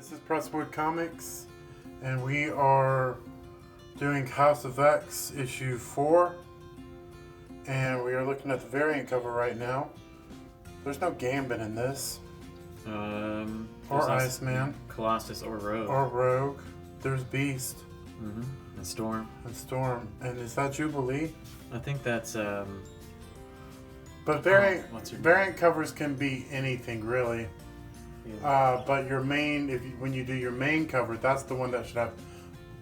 This is PRESSWOOD Comics, and we are doing House of X issue 4, and we are looking at the variant cover right now. There's no Gambit in this. Or Iceman. Colossus or Rogue. Or Rogue. There's Beast. Mm-hmm. And Storm. And is that Jubilee? I think that's But variant covers can be anything really. Yeah. But your main, when you do your main cover, that's the one that should have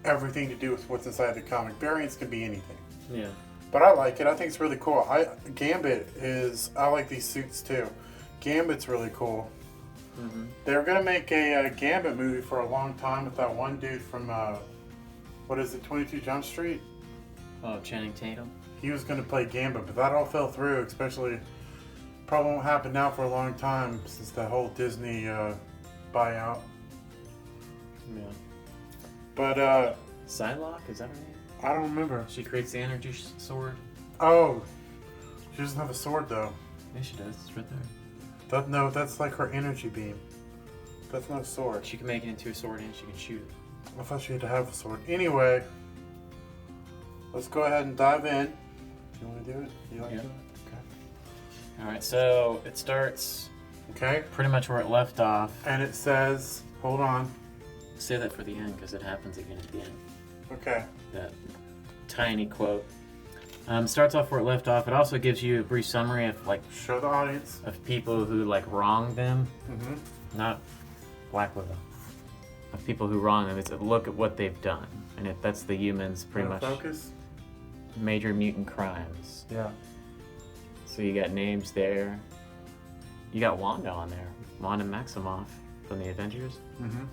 everything to do with what's inside the comic. Variants can be anything. Yeah. But I like it. I think it's really cool. Gambit is. I like these suits too. Gambit's really cool. Mm-hmm. They were gonna make a Gambit movie for a long time with that one dude from what is it, 22 Jump Street? Oh, Channing Tatum. He was gonna play Gambit, but that all fell through. Especially, probably won't happen now for a long time since that whole Disney buyout. Yeah. But Psylocke, is that her name? I don't remember. She creates the energy sword. Oh, she doesn't have a sword though. Yeah, she does. It's right there. No, that's like her energy beam. That's not a sword. She can make it into a sword and she can shoot it. I thought she had to have a sword. Anyway, let's go ahead and dive in. Do you want to do it? You like to do it? Okay. Alright, so it starts pretty much where it left off. And it says, hold on. Say that for the end because it happens again at the end. Okay. That tiny quote. Starts off where it left off. It also gives you a brief summary of show the audience of people who wronged them. Mm-hmm. Not Black Widow. Of people who wrong them. It's a look at what they've done, and that's the humans pretty much. Focus. Major mutant crimes. Yeah. So you got names there. You got Wanda on there. Wanda Maximoff from the Avengers. Mm-hmm.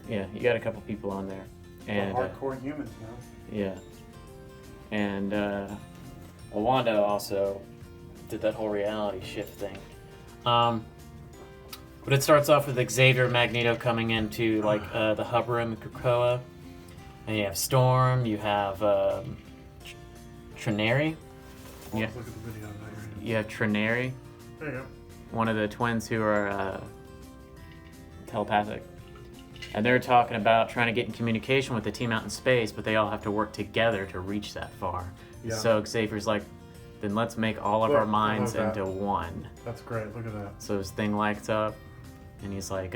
Yeah, you got a couple people on there. And hardcore humans now. Yeah. And Wanda also did that whole reality shift thing. But it starts off with Xavier, Magneto coming into the hub room in Krakoa. And you have Storm, you have Trinary. Yeah. Look at the video. You have Trinary. There you go. One of the twins who are telepathic. And they're talking about trying to get in communication with the team out in space, but they all have to work together to reach that far. Yeah. So Xavier's like, then let's make all of our minds into one. That's great, look at that. So his thing lights up, and he's like,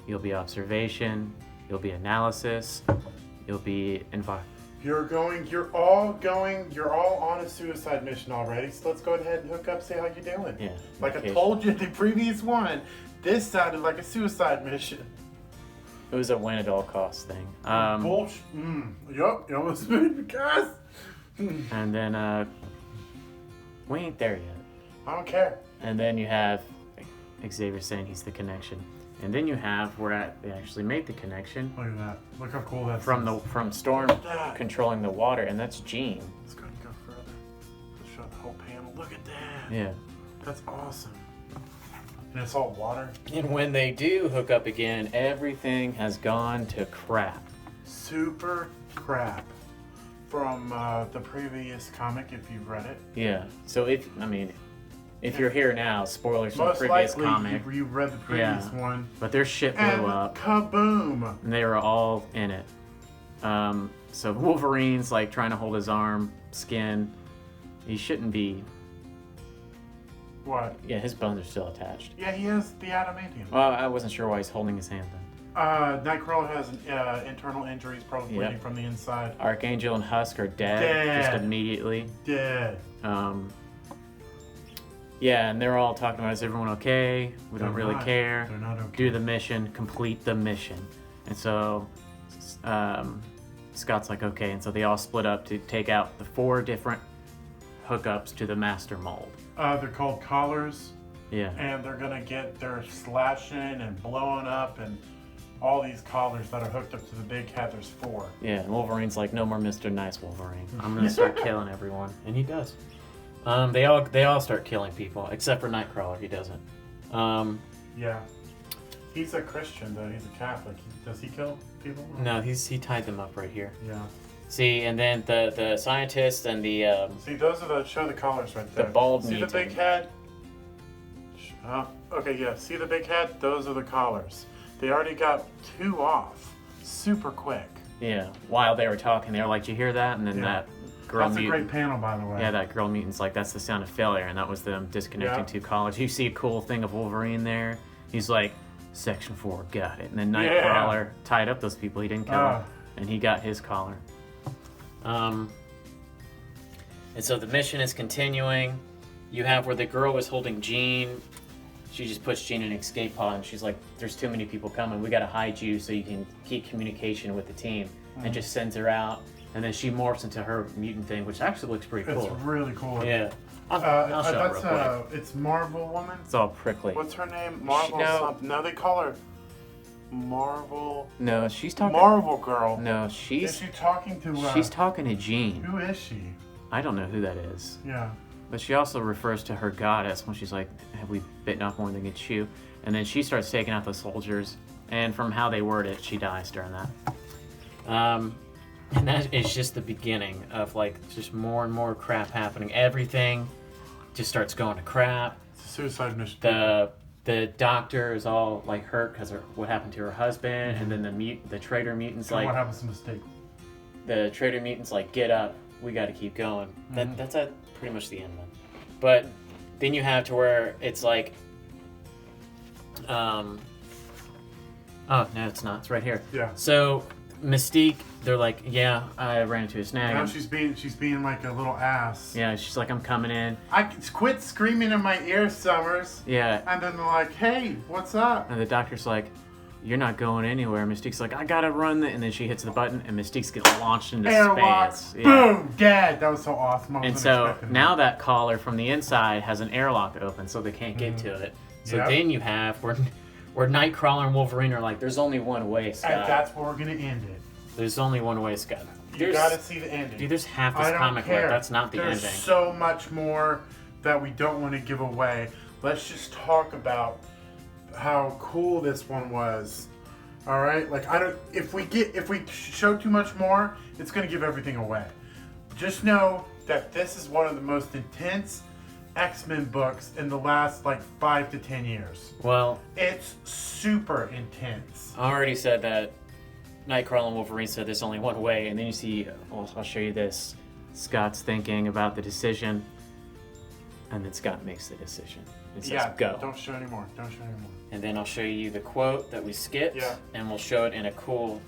you'll be observation, you'll be analysis, you'll be You're all on a suicide mission already, so let's go ahead and hook up, see how you're doing. Yeah. Like I told you in the previous one, this sounded like a suicide mission. It was a win at all costs thing. Bullshit. Yup, you almost made me cuss. And then, we ain't there yet. I don't care. And then you have Xavier saying he's the connection. And then you have where they actually made the connection. Look at that. Look how cool that is. From Storm controlling the water, and that's Jean. It's going to go further. Let's show the whole panel. Look at that. Yeah. That's awesome. And it's all water. And when they do hook up again, everything has gone to crap. Super crap. From the previous comic, if you've read it. Yeah. So if you're here now, spoilers from the previous comic. You read the previous one. But their ship blew up. Kaboom! And they were all in it. So Wolverine's trying to hold his arm, skin. He shouldn't be. What? Yeah, his bones are still attached. Yeah, he has the adamantium. Well, I wasn't sure why he's holding his hand then. Nightcrawler has internal injuries, probably bleeding from the inside. Archangel and Husk are dead. Just immediately. Dead. Yeah, and they're all talking about, is everyone okay? We don't really care. They're not okay. Do the mission, complete the mission. And so Scott's like, okay. And so they all split up to take out the 4 different hookups to the master mold. They're called collars. Yeah. And they're slashing and blowing up and all these collars that are hooked up to the big head. There's 4. Yeah, and Wolverine's like, no more Mr. Nice Wolverine. I'm gonna start killing everyone. And he does. They all start killing people, except for Nightcrawler, he doesn't. Yeah. He's a Christian though, he's a Catholic. Does he kill people? No, he tied them up right here. Yeah. See, and then the scientists and the see, those are show the collars right there. The bald See the big head? Okay, yeah. See the big head? Those are the collars. They already got 2 off. Super quick. Yeah. While they were talking, they were like, "Did you hear that?" And then that girl That's mutant. a great panel, by the way. Yeah, that girl mutant's like, "That's the sound of failure," and that was them disconnecting Yeah. 2 collars. You see a cool thing of Wolverine there. He's like, "Section 4, got it." And then Yeah. Nightcrawler tied up those people he didn't kill, and he got his collar. And so the mission is continuing. You have where the girl was holding Jean. She just puts Jean in an escape pod, and she's like, "There's too many people coming. We gotta hide you so you can keep communication with the team." And just sends her out, and then she morphs into her mutant thing, which actually looks pretty cool. It's really cool. Yeah. I'll show it real quick. It's Marvel Woman. It's all prickly. What's her name? Marvel something. No, they call her Marvel. No, she's talking. Marvel Girl. No, Is she's she talking to? she's talking to Jean. Who is she? I don't know who that is. Yeah. But she also refers to her goddess when she's like, "Have we bitten off more than we can chew?" And then she starts taking out the soldiers, and from how they word it, she dies during that. And that is just the beginning of like just more and more crap happening. Everything just starts going to crap. It's a suicide mission. The doctor is all like hurt because of what happened to her husband, and then the traitor mutants So like what happens to Mistake? the traitor mutants like, "Get up, we got to keep going." That's pretty much the end then. But then you have to where it's like, oh no, it's not. It's right here. Yeah. So Mystique, they're like, "Yeah, I ran into a snag." Now she's being like a little ass. Yeah, she's like, "I'm coming in." I quit screaming in my ear, Summers. Yeah. And then they're like, "Hey, what's up?" And the doctor's like, "You're not going anywhere." Mystique's like, "I gotta run," and then she hits the button, and Mystique gets launched into Airlock. space. Boom, dead. That was so awesome. And so now that collar from the inside has an airlock open, so they can't get to it. So then you have where Nightcrawler and Wolverine are like, "There's only one way, Scott." And that's where we're gonna end it. There's only one way, Scott. You gotta see the ending. Dude, there's half this I don't comic care. left. That's not the There's ending. so much more that we don't want to give away. Let's just talk about how cool this one was. All right, like if we show too much more, it's gonna give everything away. Just know that this is one of the most intense X-Men books in the last like 5 to 10 years. Well, It's super intense. I already said that Nightcrawler and Wolverine said there's only one way, and then you see, I'll show you this. Scott's thinking about the decision, and then Scott makes the decision. It says, "Go." Don't show anymore. Don't show anymore. And then I'll show you the quote that we skipped, and we'll show it in the cool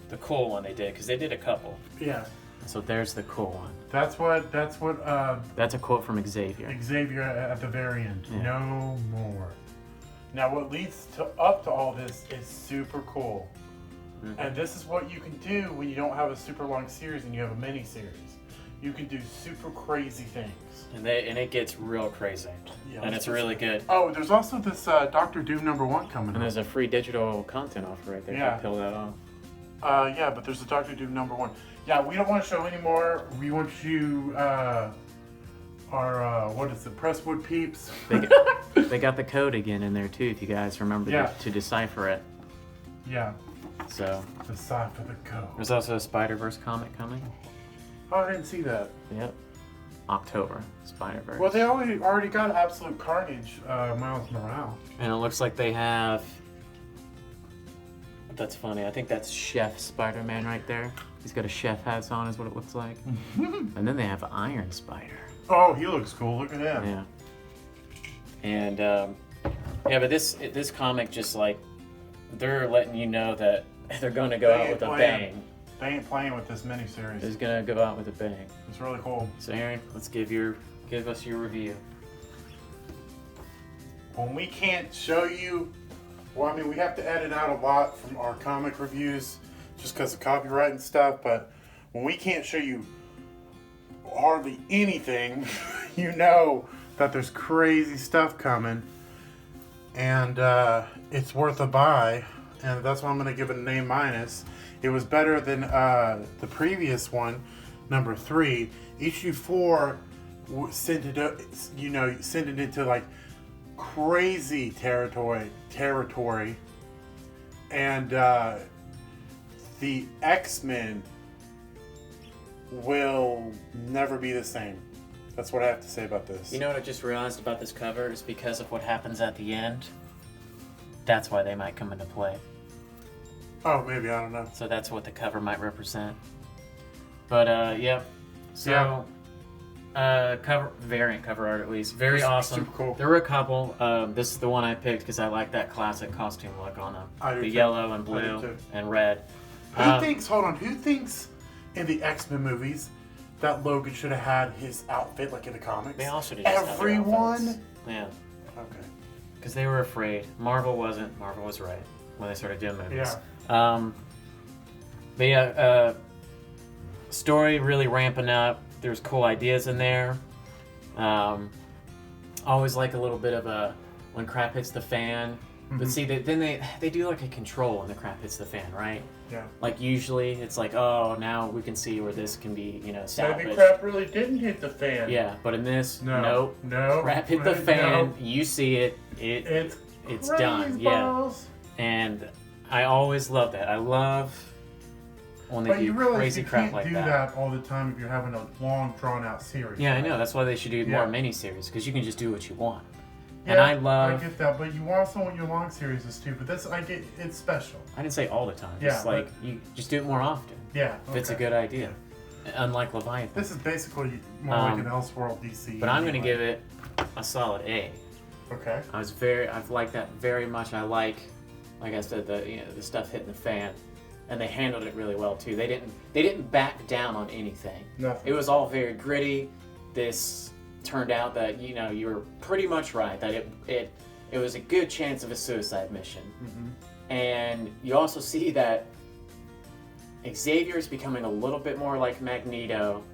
one they did, because they did a couple. Yeah. So there's the cool one. That's what That's a quote from Xavier. Xavier at the very end. Yeah. No more. Now what leads up to all this is super cool. Mm-hmm. And this is what you can do when you don't have a super long series and you have a mini series. You can do super crazy things. And it gets real crazy. Yeah, and it's really good. Oh, there's also this Doctor Doom #1 coming And up. there's a free digital content offer right there. Yeah. You can peel that off. Yeah, but there's a Doctor Doom #1. Yeah, we don't want to show any more. We want you, what is it, Presswood peeps? They got the code again in there too, if you guys remember to decipher it. Yeah. So Decipher the code. there's also a Spider-Verse comic coming. Oh, I didn't see that. Yep. October, Spider-Verse. Well, they already got Absolute Carnage, Miles Morales. And it looks like they have... That's funny. I think that's Chef Spider-Man right there. He's got a chef hat on is what it looks like. And then they have Iron Spider. Oh, he looks cool. Look at him. Yeah. And, yeah, but this comic just, like, they're letting you know that they're going to go out with a bang. They ain't playing with this miniseries. It's going to go out with a bang. It's really cool. So, Aaron, let's give us your review. When we can't show you, well, I mean, we have to edit out a lot from our comic reviews just because of copyright and stuff, but when we can't show you hardly anything, you know that there's crazy stuff coming, and it's worth a buy, and that's why I'm going to give it an A-. It was better than the previous one, number 3. Issue 4 sent it into like crazy territory, and the X-Men will never be the same. That's what I have to say about this. You know what I just realized about this cover is because of what happens at the end. That's why they might come into play. Oh, maybe, I don't know. So that's what the cover might represent. But yep. So cover variant cover art at least. Very awesome. Super cool. There were a couple. This is the one I picked because I like that classic costume look on them. I do The too. yellow and I do blue too. and red. Who thinks in the X-Men movies that Logan should have had his outfit like in the comics? They all should have just had their Everyone? outfits. Yeah. Okay. Because they were afraid. Marvel wasn't. Marvel was right when they started doing movies. Yeah. But yeah, story really ramping up. There's cool ideas in there. Always like a little bit of a when crap hits the fan. But see, then they do like a control when the crap hits the fan, right? Yeah. Like usually it's like, oh, now we can see where this can be, salvaged. Maybe crap really didn't hit the fan. Yeah, but in this, No. crap hit the fan. No. You see it. It's done. Balls. Yeah. And I always love that. I love when they But do you realize crazy you crap can't like do that all the time if you're having a long, drawn-out series. Yeah, I right? know. That's why they should do more Yeah. miniseries because you can just do what you want. Yeah, And I love. I get that, but you also want your long series is too. But this, I get, it's special. I didn't say all the time. Yeah, Just like you just do it more often. Yeah. If it's a okay. good idea. Unlike Leviathan. This is basically more like an Elseworld DC. But I'm gonna give it a solid A. Okay. I've liked that very much. I like I said, the stuff hitting the fan, and they handled it really well too. They didn't back down on anything. Nothing. It was all very gritty. This turned out that you were pretty much right that it was a good chance of a suicide mission, and you also see that Xavier is becoming a little bit more like Magneto.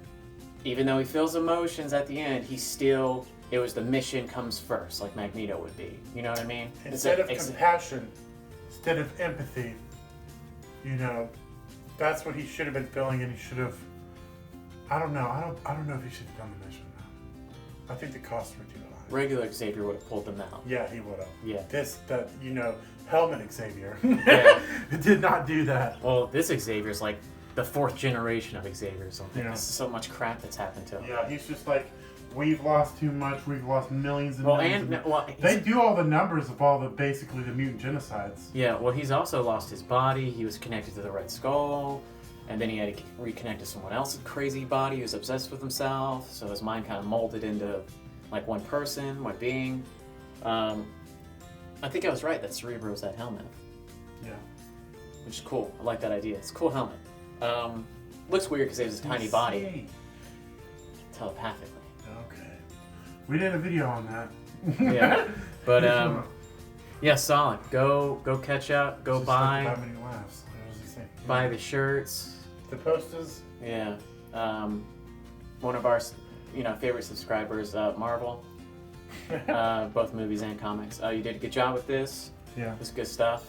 Even though he feels emotions at the end, it was the mission comes first, like Magneto would be. You know what I mean? Instead of compassion, instead of empathy, that's what he should have been feeling, and he should have. I don't know. I don't know if he should have done the mission. I think the costs were too high. Regular Xavier would have pulled them out. Yeah, he would have. Yeah. Helmet Xavier. Yeah. Did not do that. Well, this Xavier's like the 4th generation of Xavier or something. Yeah. There's so much crap that's happened to him. Yeah, he's just like, we've lost too much. We've lost millions and millions. They do all the numbers of all basically the mutant genocides. Yeah, well, he's also lost his body. He was connected to the Red Skull, and then he had to reconnect to someone else's crazy body. He was obsessed with himself, so his mind kind of molded into like one person, one being. I think I was right that Cerebro's that helmet. Yeah. Which is cool. I like that idea. It's a cool helmet. Looks weird because he has a tiny body. Telepathically. Okay. We did a video on that. Yeah. But yeah, solid. Go catch up. Go Just buy. Like many laughs. What does he say? Buy the shirts. The posters. Yeah. One of our favorite subscribers, Marvel. Both movies and comics. You did a good job with this. Yeah. This is good stuff.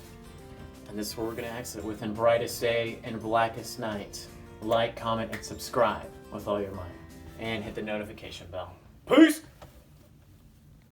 And this is where we're going to exit with In Brightest Day and Blackest Night. Like, comment, and subscribe with all your might. And hit the notification bell. Peace!